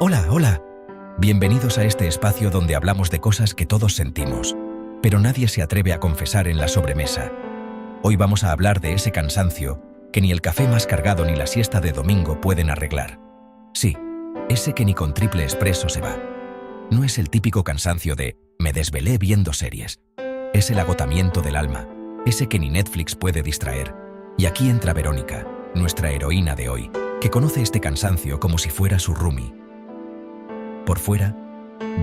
Hola, hola. Bienvenidos a este espacio donde hablamos de cosas que todos sentimos, pero nadie se atreve a confesar en la sobremesa. Hoy vamos a hablar de ese cansancio que ni el café más cargado ni la siesta de domingo pueden arreglar. Sí, ese que ni con triple espresso se va. No es el típico cansancio de «me desvelé viendo series». Es el agotamiento del alma, ese que ni Netflix puede distraer. Y aquí entra Verónica, nuestra heroína de hoy, que conoce este cansancio como si fuera su roomie. Por fuera,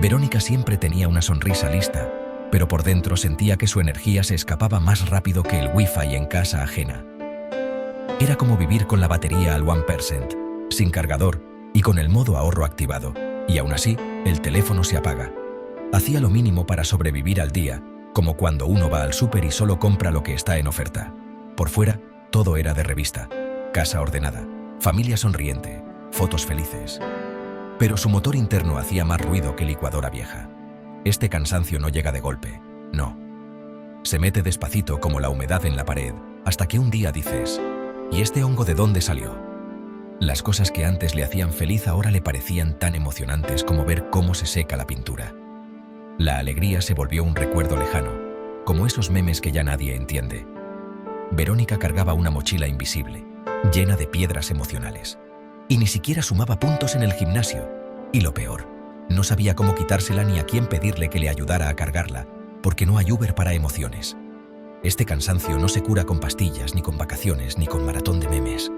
Verónica siempre tenía una sonrisa lista, pero por dentro sentía que su energía se escapaba más rápido que el wifi en casa ajena. Era como vivir con la batería al 1%, sin cargador y con el modo ahorro activado, y aún así, el teléfono se apaga. Hacía lo mínimo para sobrevivir al día, como cuando uno va al súper y solo compra lo que está en oferta. Por fuera, todo era de revista, casa ordenada, familia sonriente, fotos felices. Pero su motor interno hacía más ruido que licuadora vieja. Este cansancio no llega de golpe, no. Se mete despacito como la humedad en la pared, hasta que un día dices, ¿y este hongo de dónde salió? Las cosas que antes le hacían feliz ahora le parecían tan emocionantes como ver cómo se seca la pintura. La alegría se volvió un recuerdo lejano, como esos memes que ya nadie entiende. Verónica cargaba una mochila invisible, llena de piedras emocionales. Y ni siquiera sumaba puntos en el gimnasio. Y lo peor, no sabía cómo quitársela ni a quién pedirle que le ayudara a cargarla, porque no hay Uber para emociones. Este cansancio no se cura con pastillas, ni con vacaciones, ni con maratón de memes.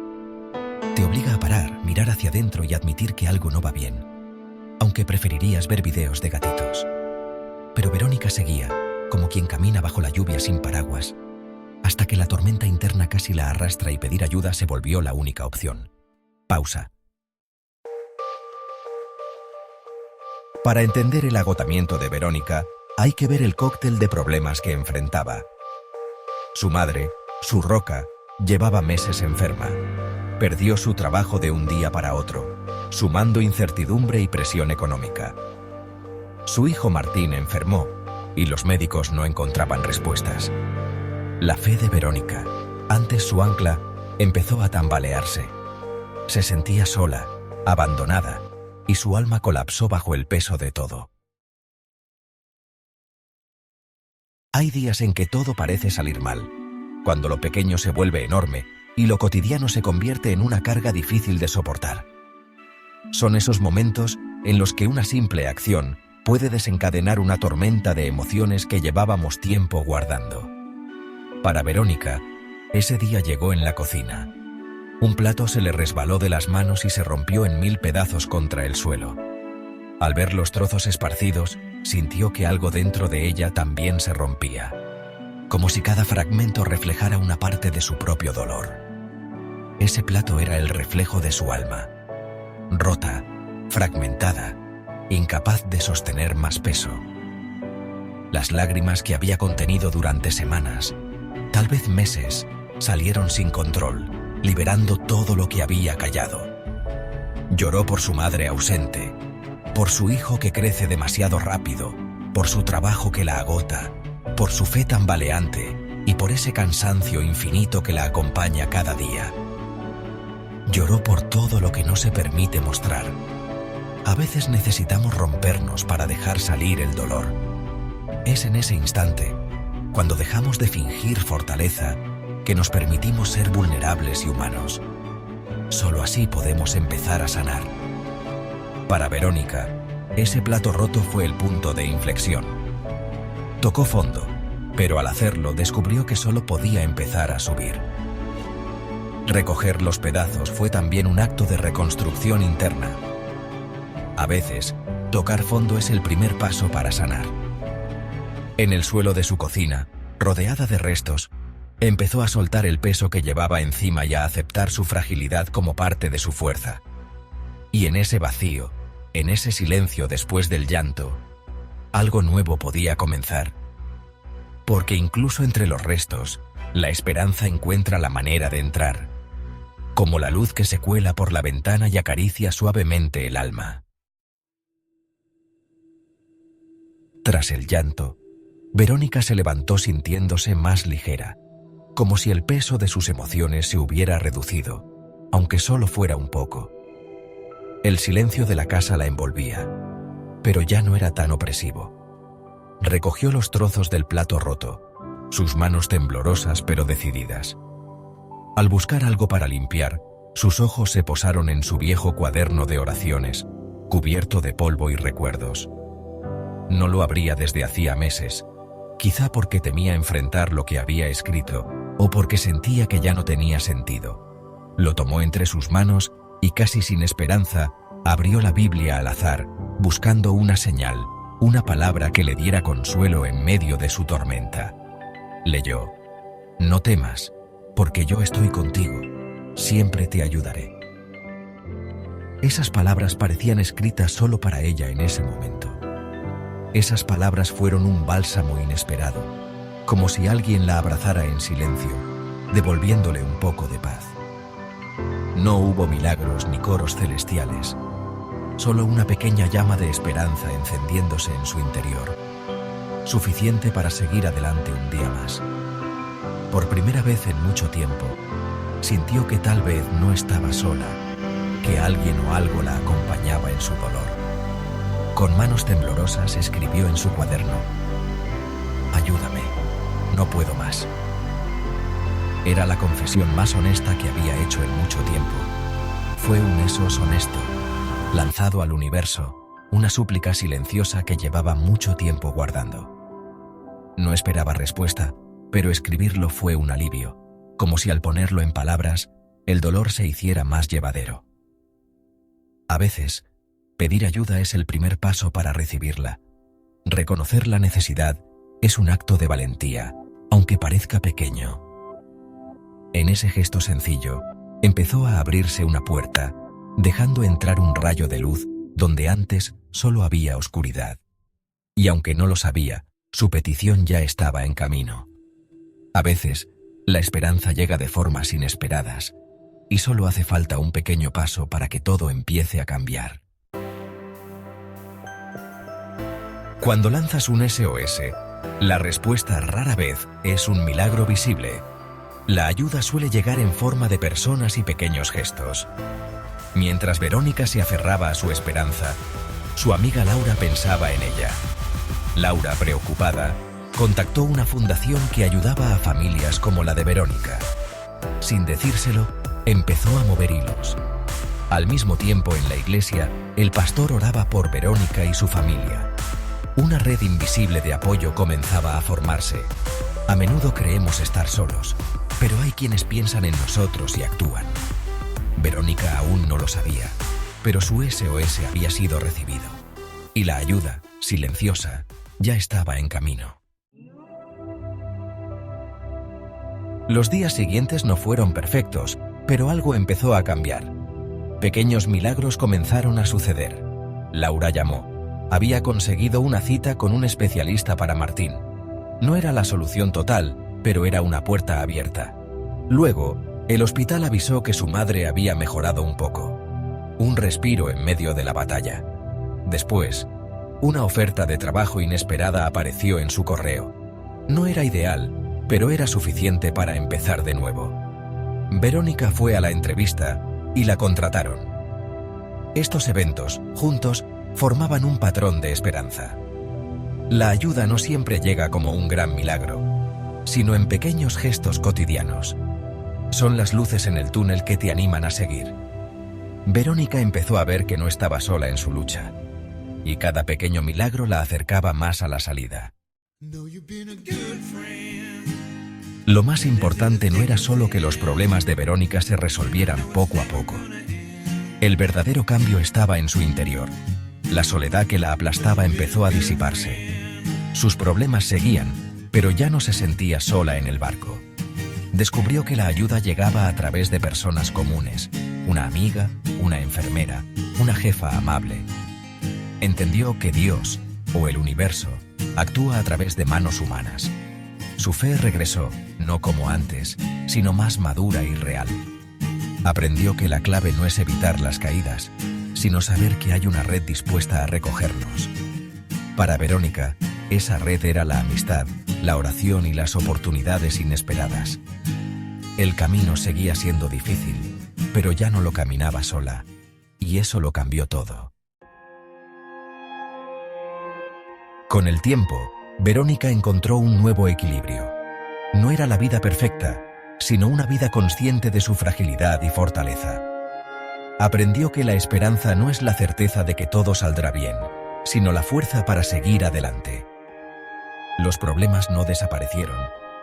Te obliga a parar, mirar hacia adentro y admitir que algo no va bien, aunque preferirías ver videos de gatitos. Pero Verónica seguía, como quien camina bajo la lluvia sin paraguas, hasta que la tormenta interna casi la arrastra y pedir ayuda se volvió la única opción. Pausa. Para entender el agotamiento de Verónica, hay que ver el cóctel de problemas que enfrentaba. Su madre, su roca, llevaba meses enferma. Perdió su trabajo de un día para otro, sumando incertidumbre y presión económica. Su hijo Martín enfermó, y los médicos no encontraban respuestas. La fe de Verónica, antes su ancla, empezó a tambalearse. Se sentía sola, abandonada, y su alma colapsó bajo el peso de todo. Hay días en que todo parece salir mal, cuando lo pequeño se vuelve enorme y lo cotidiano se convierte en una carga difícil de soportar. Son esos momentos en los que una simple acción puede desencadenar una tormenta de emociones que llevábamos tiempo guardando. Para Verónica, ese día llegó en la cocina. Un plato se le resbaló de las manos y se rompió en 1000 pedazos contra el suelo. Al ver los trozos esparcidos, sintió que algo dentro de ella también se rompía, como si cada fragmento reflejara una parte de su propio dolor. Ese plato era el reflejo de su alma, rota, fragmentada, incapaz de sostener más peso. Las lágrimas que había contenido durante semanas, tal vez meses, salieron sin control, liberando todo lo que había callado. Lloró por su madre ausente, por su hijo que crece demasiado rápido, por su trabajo que la agota, por su fe tambaleante y por ese cansancio infinito que la acompaña cada día. Lloró por todo lo que no se permite mostrar. A veces necesitamos rompernos para dejar salir el dolor. Es en ese instante, cuando dejamos de fingir fortaleza, que nos permitimos ser vulnerables y humanos. Solo así podemos empezar a sanar. Para Verónica, ese plato roto fue el punto de inflexión. Tocó fondo, pero al hacerlo descubrió que solo podía empezar a subir. Recoger los pedazos fue también un acto de reconstrucción interna. A veces, tocar fondo es el primer paso para sanar. En el suelo de su cocina, rodeada de restos, empezó a soltar el peso que llevaba encima y a aceptar su fragilidad como parte de su fuerza. Y en ese vacío, en ese silencio después del llanto, algo nuevo podía comenzar. Porque incluso entre los restos, la esperanza encuentra la manera de entrar, como la luz que se cuela por la ventana y acaricia suavemente el alma. Tras el llanto, Verónica se levantó sintiéndose más ligera, como si el peso de sus emociones se hubiera reducido, aunque solo fuera un poco. El silencio de la casa la envolvía, pero ya no era tan opresivo. Recogió los trozos del plato roto, sus manos temblorosas pero decididas. Al buscar algo para limpiar, sus ojos se posaron en su viejo cuaderno de oraciones, cubierto de polvo y recuerdos. No lo abría desde hacía meses, quizá porque temía enfrentar lo que había escrito, o porque sentía que ya no tenía sentido. Lo tomó entre sus manos y casi sin esperanza, abrió la Biblia al azar, buscando una señal, una palabra que le diera consuelo en medio de su tormenta. Leyó: «No temas, porque yo estoy contigo, siempre te ayudaré». Esas palabras parecían escritas solo para ella en ese momento. Esas palabras fueron un bálsamo inesperado, como si alguien la abrazara en silencio, devolviéndole un poco de paz. No hubo milagros ni coros celestiales, solo una pequeña llama de esperanza encendiéndose en su interior, suficiente para seguir adelante un día más. Por primera vez en mucho tiempo, sintió que tal vez no estaba sola, que alguien o algo la acompañaba en su dolor. Con manos temblorosas escribió en su cuaderno: «Ayúdame, no puedo más». Era la confesión más honesta que había hecho en mucho tiempo. Fue un esos honesto, lanzado al universo, una súplica silenciosa que llevaba mucho tiempo guardando. No esperaba respuesta, pero escribirlo fue un alivio, como si al ponerlo en palabras, el dolor se hiciera más llevadero. A veces, pedir ayuda es el primer paso para recibirla. Reconocer la necesidad es un acto de valentía, aunque parezca pequeño. En ese gesto sencillo, empezó a abrirse una puerta, dejando entrar un rayo de luz donde antes solo había oscuridad. Y aunque no lo sabía, su petición ya estaba en camino. A veces, la esperanza llega de formas inesperadas, y solo hace falta un pequeño paso para que todo empiece a cambiar. Cuando lanzas un SOS, la respuesta rara vez es un milagro visible. La ayuda suele llegar en forma de personas y pequeños gestos. Mientras Verónica se aferraba a su esperanza, su amiga Laura pensaba en ella. Laura, preocupada, contactó una fundación que ayudaba a familias como la de Verónica. Sin decírselo, empezó a mover hilos. Al mismo tiempo, en la iglesia, el pastor oraba por Verónica y su familia. Una red invisible de apoyo comenzaba a formarse. A menudo creemos estar solos, pero hay quienes piensan en nosotros y actúan. Verónica aún no lo sabía, pero su SOS había sido recibido. Y la ayuda, silenciosa, ya estaba en camino. Los días siguientes no fueron perfectos, pero algo empezó a cambiar. Pequeños milagros comenzaron a suceder. Laura llamó. Había conseguido una cita con un especialista para Martín. No era la solución total, pero era una puerta abierta. Luego, el hospital avisó que su madre había mejorado un poco. Un respiro en medio de la batalla. Después, una oferta de trabajo inesperada apareció en su correo. No era ideal, pero era suficiente para empezar de nuevo. Verónica fue a la entrevista y la contrataron. Estos eventos, juntos, formaban un patrón de esperanza. La ayuda no siempre llega como un gran milagro, sino en pequeños gestos cotidianos. Son las luces en el túnel que te animan a seguir. Verónica empezó a ver que no estaba sola en su lucha, y cada pequeño milagro la acercaba más a la salida. Lo más importante no era solo que los problemas de Verónica se resolvieran poco a poco. El verdadero cambio estaba en su interior. La soledad que la aplastaba empezó a disiparse. Sus problemas seguían, pero ya no se sentía sola en el barco. Descubrió que la ayuda llegaba a través de personas comunes, una amiga, una enfermera, una jefa amable. Entendió que Dios, o el universo, actúa a través de manos humanas. Su fe regresó, no como antes, sino más madura y real. Aprendió que la clave no es evitar las caídas, sino saber que hay una red dispuesta a recogernos. Para Verónica, esa red era la amistad, la oración y las oportunidades inesperadas. El camino seguía siendo difícil, pero ya no lo caminaba sola, y y eso lo cambió todo. Con el tiempo, Verónica encontró un nuevo equilibrio. No era la vida perfecta, sino una vida consciente de su fragilidad y fortaleza. Aprendió que la esperanza no es la certeza de que todo saldrá bien, sino la fuerza para seguir adelante. Los problemas no desaparecieron,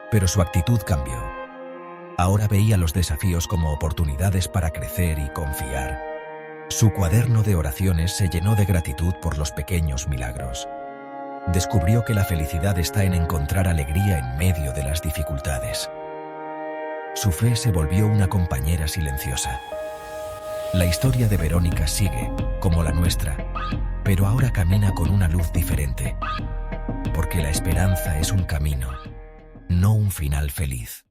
pero su actitud cambió. Ahora veía los desafíos como oportunidades para crecer y confiar. Su cuaderno de oraciones se llenó de gratitud por los pequeños milagros. Descubrió que la felicidad está en encontrar alegría en medio de las dificultades. Su fe se volvió una compañera silenciosa. La historia de Verónica sigue, como la nuestra, pero ahora camina con una luz diferente. Porque la esperanza es un camino, no un final feliz.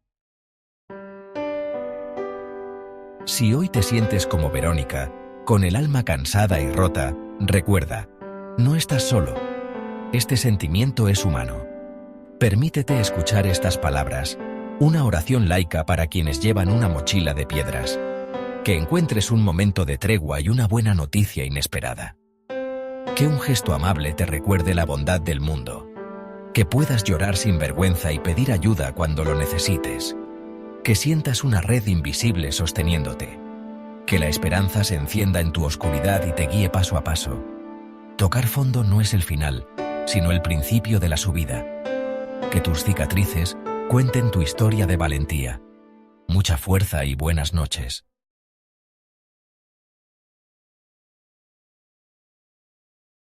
Si hoy te sientes como Verónica, con el alma cansada y rota, recuerda, no estás solo. Este sentimiento es humano. Permítete escuchar estas palabras, una oración laica para quienes llevan una mochila de piedras. Que encuentres un momento de tregua y una buena noticia inesperada. Que un gesto amable te recuerde la bondad del mundo. Que puedas llorar sin vergüenza y pedir ayuda cuando lo necesites. Que sientas una red invisible sosteniéndote. Que la esperanza se encienda en tu oscuridad y te guíe paso a paso. Tocar fondo no es el final, sino el principio de la subida. Que tus cicatrices cuenten tu historia de valentía. Mucha fuerza y buenas noches.